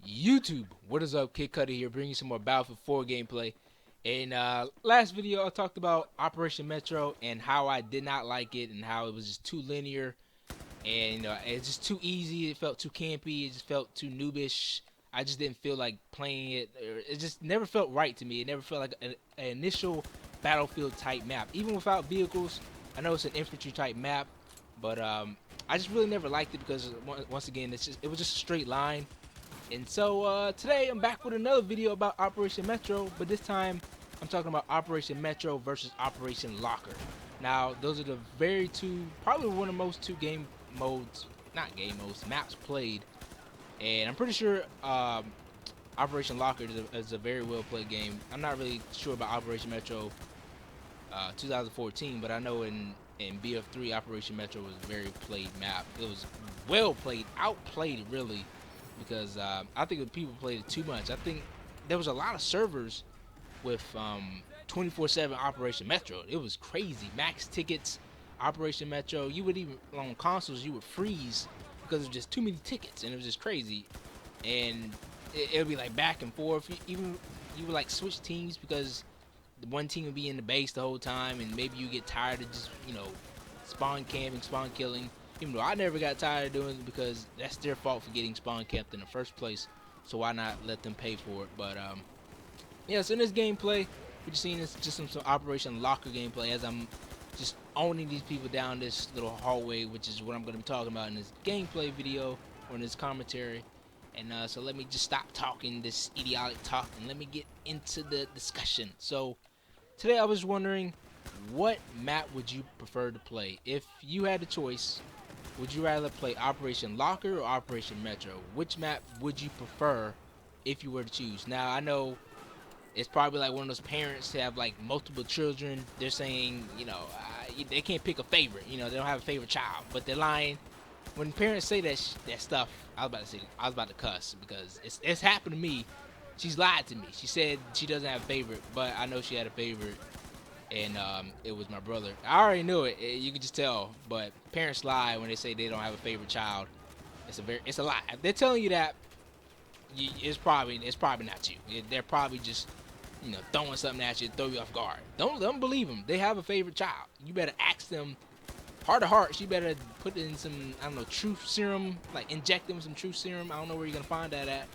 YouTube, what is up? Kid Cudi here, bringing you some more Battlefield 4 gameplay. In last video, I talked about Operation Metro and how I did not like it and how it was just too linear and it's just too easy. It felt too campy. It just felt too noobish. I just didn't feel like playing it. It just never felt right to me. It never felt like an initial Battlefield type map, even without vehicles. I know it's an infantry type map, but I just really never liked it because once again, it was just a straight line. And so today I'm back with another video about Operation Metro, but this time I'm talking about Operation Metro versus Operation Locker. Now those are the probably one of the most two maps played, and I'm pretty sure Operation Locker is a very well played game. I'm not really sure about Operation Metro 2014, but I know in BF3 Operation Metro was a very played map. It was well played, outplayed really, because I think the people played it too much. I think there was a lot of servers with 24/7 Operation Metro. It was crazy. Max tickets, Operation Metro. You would even on consoles you would freeze because of just too many tickets, and it was just crazy. And it would be like back and forth. You would like switch teams because the one team would be in the base the whole time, and maybe you get tired of just spawn camping, spawn killing. Even though I never got tired of doing it because that's their fault for getting spawn camped in the first place. So why not let them pay for it? But yeah. So in this gameplay, what you're seeing is just some Operation Locker gameplay as I'm just owning these people down this little hallway, which is what I'm going to be talking about in this gameplay video or in this commentary. And so let me just stop talking this idiotic talk and let me get into the discussion. So today I was wondering, what map would you prefer to play? If you had a choice, would you rather play Operation Locker or Operation Metro? Which map would you prefer if you were to choose? Now I know it's probably like one of those parents who have like multiple children. They're saying, they can't pick a favorite. They don't have a favorite child, but they're lying. When parents say that stuff, I was about to cuss because it's happened to me. She's lied to me. She said she doesn't have a favorite, but I know she had a favorite, and it was my brother. I already knew it. You can just tell. But parents lie when they say they don't have a favorite child. It's a lie. If they're telling you that, it's probably not you. They're probably just throwing something at you to throw you off guard. Don't believe them. They have a favorite child. You better ask them heart to heart. She better put in some, I don't know, truth serum, like inject them with some truth serum. I don't know where you're gonna find that at,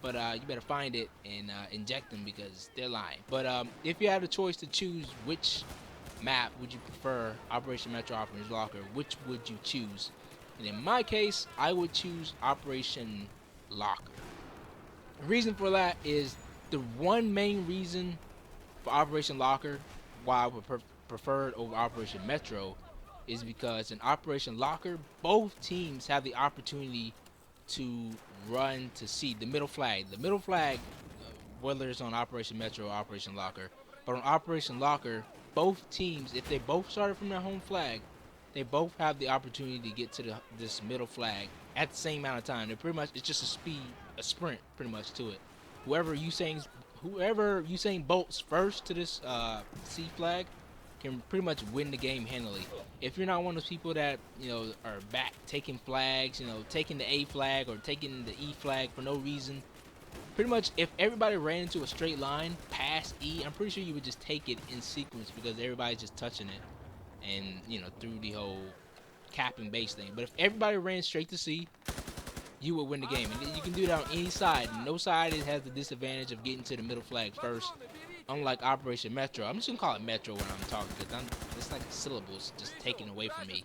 but you better find it and inject them because they're lying. But if you had a choice to choose which map would you prefer, Operation Metro, Operation Locker, which would you choose? And in my case, I would choose Operation Locker. The reason for that is the one main reason for Operation Locker, why I would prefer it over Operation Metro, is because in Operation Locker, both teams have the opportunity to run to C, the middle flag. The middle flag, whether it's on Operation Metro or Operation Locker, but on Operation Locker, both teams, if they both started from their home flag, they both have the opportunity to get to this middle flag at the same amount of time. They're pretty much, it's just a sprint pretty much to it. Whoever Usain bolts first to this C flag can pretty much win the game handily. If you're not one of those people that are back taking flags, taking the A flag or taking the E flag for no reason, pretty much if everybody ran into a straight line past E, I'm pretty sure you would just take it in sequence because everybody's just touching it, and through the whole capping base thing. But if everybody ran straight to C, you would win the game, and you can do that on any side. No side has the disadvantage of getting to the middle flag first. Unlike Operation Metro, I'm just gonna call it Metro when I'm talking because it's like syllables just taken away from me.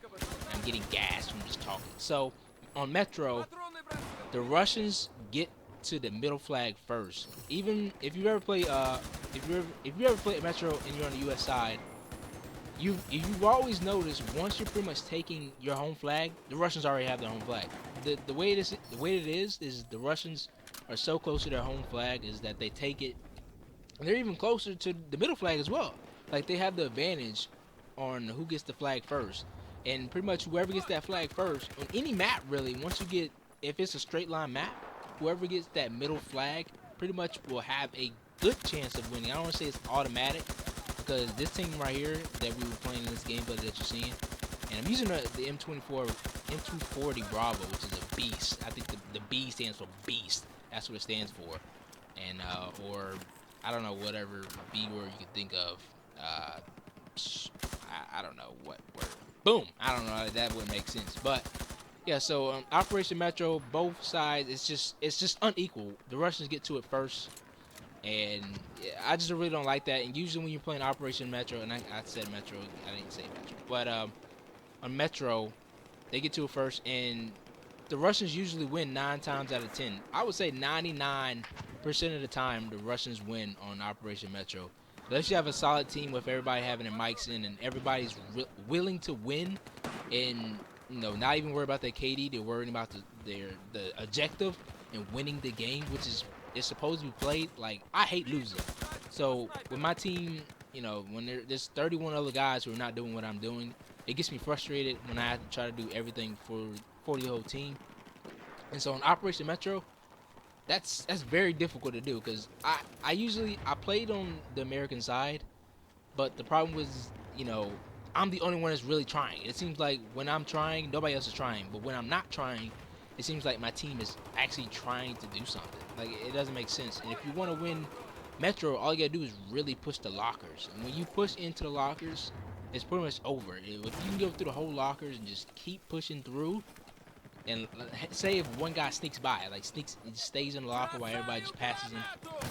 I'm getting gas from just talking. So on Metro, the Russians get to the middle flag first. Even if you ever play, if you ever play Metro and you're on the U.S. side, you've always noticed once you're pretty much taking your home flag, the Russians already have their home flag. The way it is the Russians are so close to their home flag is that they take it. And they're even closer to the middle flag as well. Like they have the advantage on who gets the flag first. And pretty much whoever gets that flag first, on any map really, if it's a straight line map, whoever gets that middle flag pretty much will have a good chance of winning. I don't want to say it's automatic because this team right here that we were playing in this gameplay that you're seeing, and I'm using the M240 Bravo, which is a beast. I think the B stands for beast. That's what it stands for. And or I don't know, whatever B word you could think of. Uh, I don't know what word. Boom. I don't know. That wouldn't make sense. But yeah. So Operation Metro, both sides. It's just unequal. The Russians get to it first, and yeah, I just really don't like that. And usually when you're playing Operation Metro, and I said Metro, I didn't say Metro, but on Metro, they get to it first, and the Russians usually win 9 times out of 10. I would say 99% of the time the Russians win on Operation Metro. Unless you have a solid team with everybody having their mics in and everybody's willing to win, and not even worry about their KD. They're worrying about the objective and winning the game, which is supposed to be played. Like, I hate losing. So with my team, when there's 31 other guys who are not doing what I'm doing, it gets me frustrated when I have to try to do everything for the whole team. And so in Operation Metro, that's very difficult to do because I played on the American side, but the problem was, I'm the only one that's really trying. It seems like when I'm trying, nobody else is trying, but when I'm not trying, it seems like my team is actually trying to do something. Like, it doesn't make sense. And if you want to win Metro, all you gotta do is really push the lockers. And when you push into the lockers, it's pretty much over. If you can go through the whole lockers and just keep pushing through, and say if one guy sneaks by, like stays in the locker while everybody just passes him,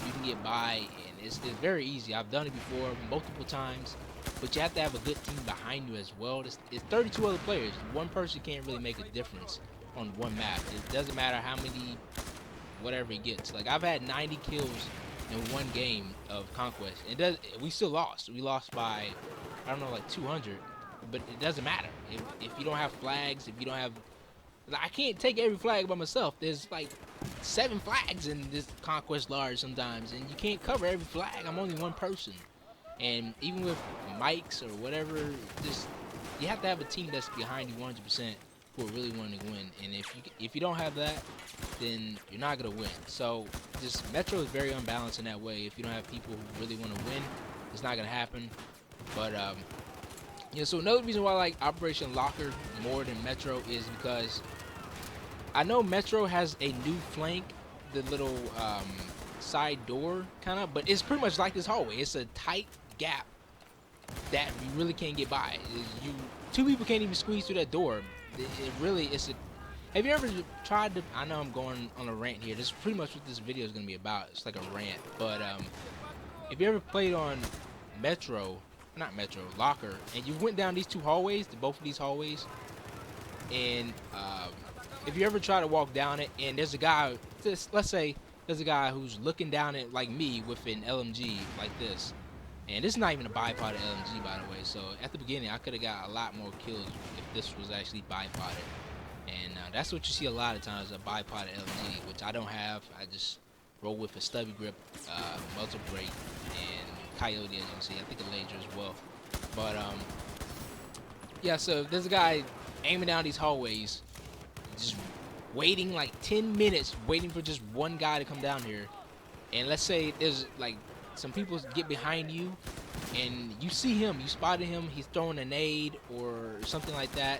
you can get by, and it's very easy. I've done it before multiple times, but you have to have a good team behind you as well. It's 32 other players. One person can't really make a difference on one map. It doesn't matter how many, whatever he gets. Like, I've had 90 kills in one game of Conquest. We still lost. We lost by, I don't know, like 200, but it doesn't matter. If you don't have flags, if you don't have, I can't take every flag by myself. There's like 7 flags in this Conquest Large sometimes, and you can't cover every flag. I'm only one person. And even with mics or whatever, just you have to have a team that's behind you 100% who are really wanting to win. And if you don't have that, then you're not gonna win. So just Metro is very unbalanced in that way. If you don't have people who really want to win, it's not gonna happen. But so another reason why I like Operation Locker more than Metro is because I know Metro has a new flank, the little side door kind of, but it's pretty much like this hallway. It's a tight gap that you really can't get by. Two people can't even squeeze through that door. It really is a. Have you ever tried to? I know I'm going on a rant here. This is pretty much what this video is gonna be about. It's like a rant, but if you ever played on Metro, not Metro, Locker, and you went down these two hallways, both of these hallways, and if you ever try to walk down it, and there's a guy, let's say there's a guy who's looking down it like me with an LMG like this, and this is not even a bipoded LMG, by the way. So at the beginning, I could have got a lot more kills if this was actually bipoded, and that's what you see a lot of times, a bipoded LMG, which I don't have. I just roll with a stubby grip, muzzle brake, and Coyote, as you can see. I think a laser as well. But yeah. So there's a guy aiming down these hallways, just waiting like 10 minutes, waiting for just one guy to come down here. And let's say there's like some people get behind you, and you see him, you spotted him, he's throwing a nade or something like that,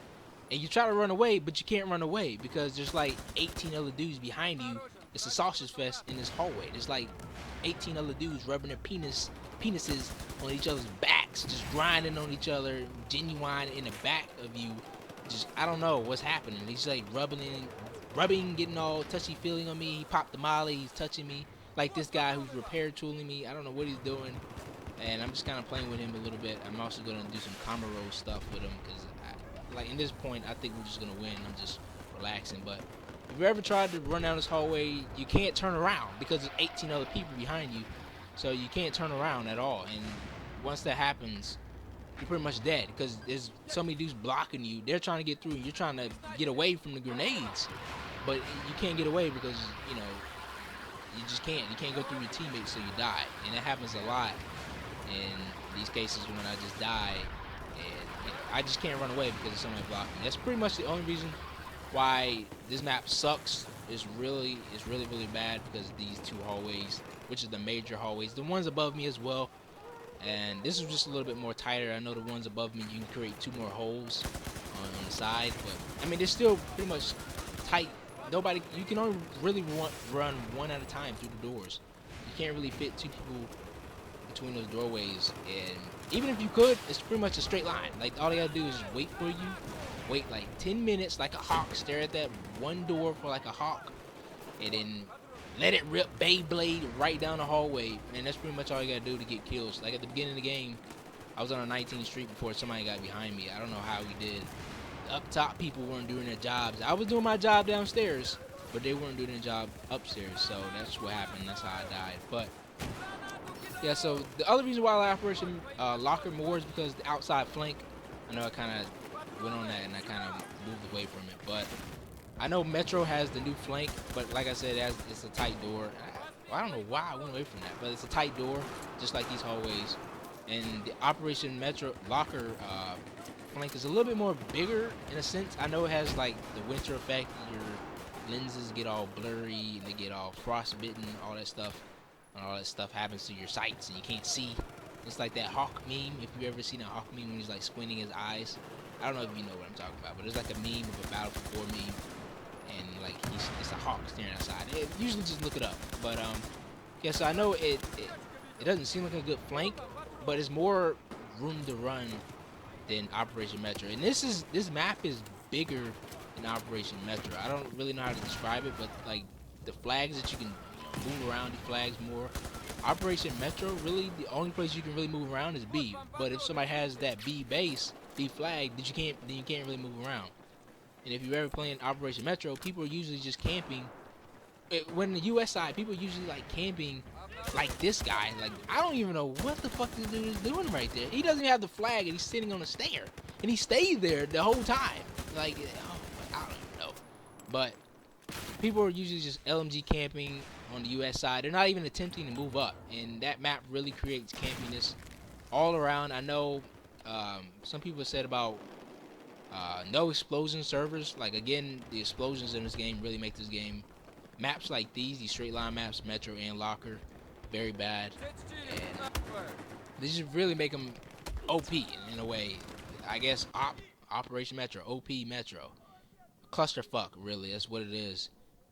and you try to run away, but you can't run away because there's like 18 other dudes behind you. It's a sausage fest in this hallway. There's like 18 other dudes rubbing their penises on each other's backs, just grinding on each other, genuine in the back of you. Just, I don't know what's happening. He's like rubbing, getting all touchy-feeling on me. He popped the molly, he's touching me. Like this guy who's repair tooling me. I don't know what he's doing. And I'm just kind of playing with him a little bit. I'm also going to do some camera roll stuff with him because, like, in this point, I think we're just going to win. I'm just relaxing. But if you ever tried to run down this hallway, you can't turn around because there's 18 other people behind you. So you can't turn around at all. And once that happens, you're pretty much dead because there's so many dudes blocking you. They're trying to get through, and you're trying to get away from the grenades. But you can't get away because, you just can't. You can't go through your teammates, so you die. And that happens a lot in these cases when I just die. And I just can't run away because there's somebody blocking me. That's pretty much the only reason why this map sucks. It's really bad because these two hallways, which is the major hallways, the ones above me as well. And this is just a little bit more tighter. I know the ones above me, you can create 2 more holes on the side, but I mean they're still pretty much tight. nobody. You can only really run one at a time through the doors. You can't really fit two people between those doorways, and even if you could, it's pretty much a straight line. Like all they gotta do is wait for you, wait like 10 minutes like a hawk, stare at that one door for like a hawk, and then let it rip Beyblade right down the hallway. And that's pretty much all you gotta do to get kills. Like at the beginning of the game, I was on a 19th Street before somebody got behind me. I don't know how we did. Up top, people weren't doing their jobs. I was doing my job downstairs, but they weren't doing their job upstairs. So that's what happened. That's how I died. But yeah, so the other reason why I like Operation Locker more is because the outside flank. I know I kind of went on that and I kind of moved away from it, but I know Metro has the new flank, but like I said, it's a tight door. I don't know why I went away from that, but it's a tight door, just like these hallways. And the Operation Metro Locker flank is a little bit more bigger in a sense. I know it has like the winter effect. Your lenses get all blurry and they get all frostbitten, all that stuff. And all that stuff happens to your sights and you can't see. It's like that Hawk meme. If you've ever seen a Hawk meme when he's like squinting his eyes. I don't know if you know what I'm talking about, but it's like a meme of a Battlefield 4 meme. And like it's a hawk staring outside. Usually just look it up. But yeah, so I know it doesn't seem like a good flank, but it's more room to run than Operation Metro. And this map is bigger than Operation Metro. I don't really know how to describe it, but like the flags that you can move around the flags more. Operation Metro, really the only place you can really move around is B. But if somebody has that B base, B flag, then you can't really move around. And if you're ever playing Operation Metro, people are usually just camping. When the US side, people are usually like camping like this guy. Like I don't even know what the fuck this dude is doing right there. He doesn't even have the flag and he's sitting on a stair. And he stayed there the whole time. Like, oh, I don't even know. But people are usually just LMG camping on the US side. They're not even attempting to move up, and that map really creates campiness all around. I know some people said about no explosion servers. Like again, the explosions in this game really make this game, maps like these straight line maps, Metro and Locker, very bad, and they just really make them OP in a way. I guess Operation Metro, OP Metro, clusterfuck, really, that's what it is.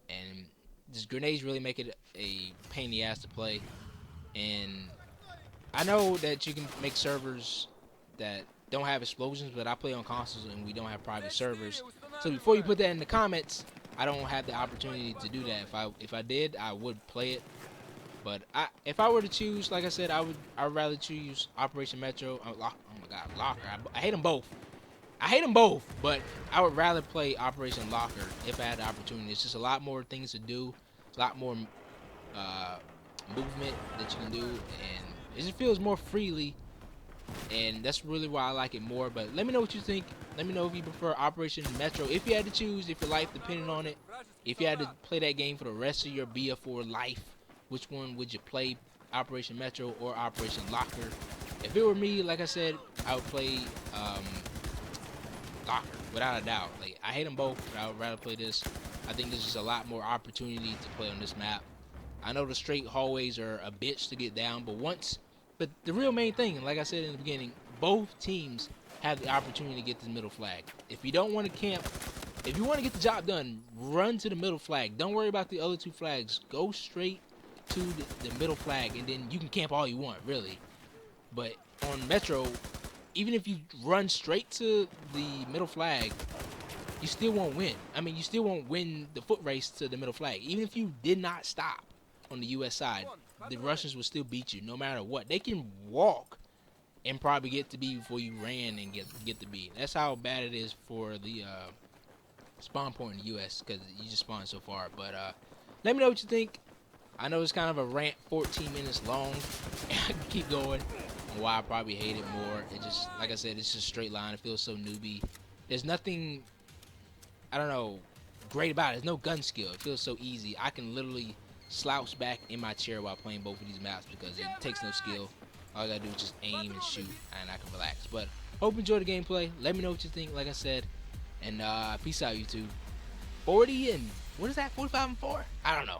And these grenades really make it a pain in the ass to play. And I know that you can make servers that don't have explosions, but I play on consoles and we don't have private servers. So before you put that in the comments, I don't have the opportunity to do that. If I did, I would play it. But if I were to choose, like I said, I'd rather choose Operation Metro. Oh my God, Locker. I hate them both. I hate them both, but I would rather play Operation Locker if I had the opportunity. It's just a lot more things to do, a lot more movement that you can do, and it just feels more freely, and that's really why I like it more. But let me know what you think. Let me know if you prefer Operation Metro. If you had to choose, if your life depended on it, if you had to play that game for the rest of your BF4 life, which one would you play, Operation Metro or Operation Locker? If it were me, like I said, I would play Locker, without a doubt. Like, I hate them both, but I would rather play this. I think there's just a lot more opportunity to play on this map. I know the straight hallways are a bitch to get down, but the real main thing, like I said in the beginning, both teams have the opportunity to get the middle flag. If you don't want to camp, if you want to get the job done, run to the middle flag. Don't worry about the other two flags. Go straight to the middle flag, and then you can camp all you want, really. But on Metro, even if you run straight to the middle flag, you still won't win. I mean, you still won't win the foot race to the middle flag. Even if you did not stop on the US side, the Russians will still beat you no matter what. They can walk and probably get to B before you ran and get to B. That's how bad it is for the spawn point in the US, because you just spawn so far. But let me know what you think. I know it's kind of a rant, 14 minutes long. I can keep going on why I probably hate it more. It just, like I said, it's just a straight line. It feels so newbie. There's nothing, I don't know, great about it. There's no gun skill. It feels so easy. I can literally slouch back in my chair while playing both of these maps because it takes no skill. All I gotta do is just aim and shoot, and I can relax. But hope you enjoy the gameplay. Let me know what you think, like I said. And peace out, YouTube. 40 and, what is that, 45 and 4? I don't know.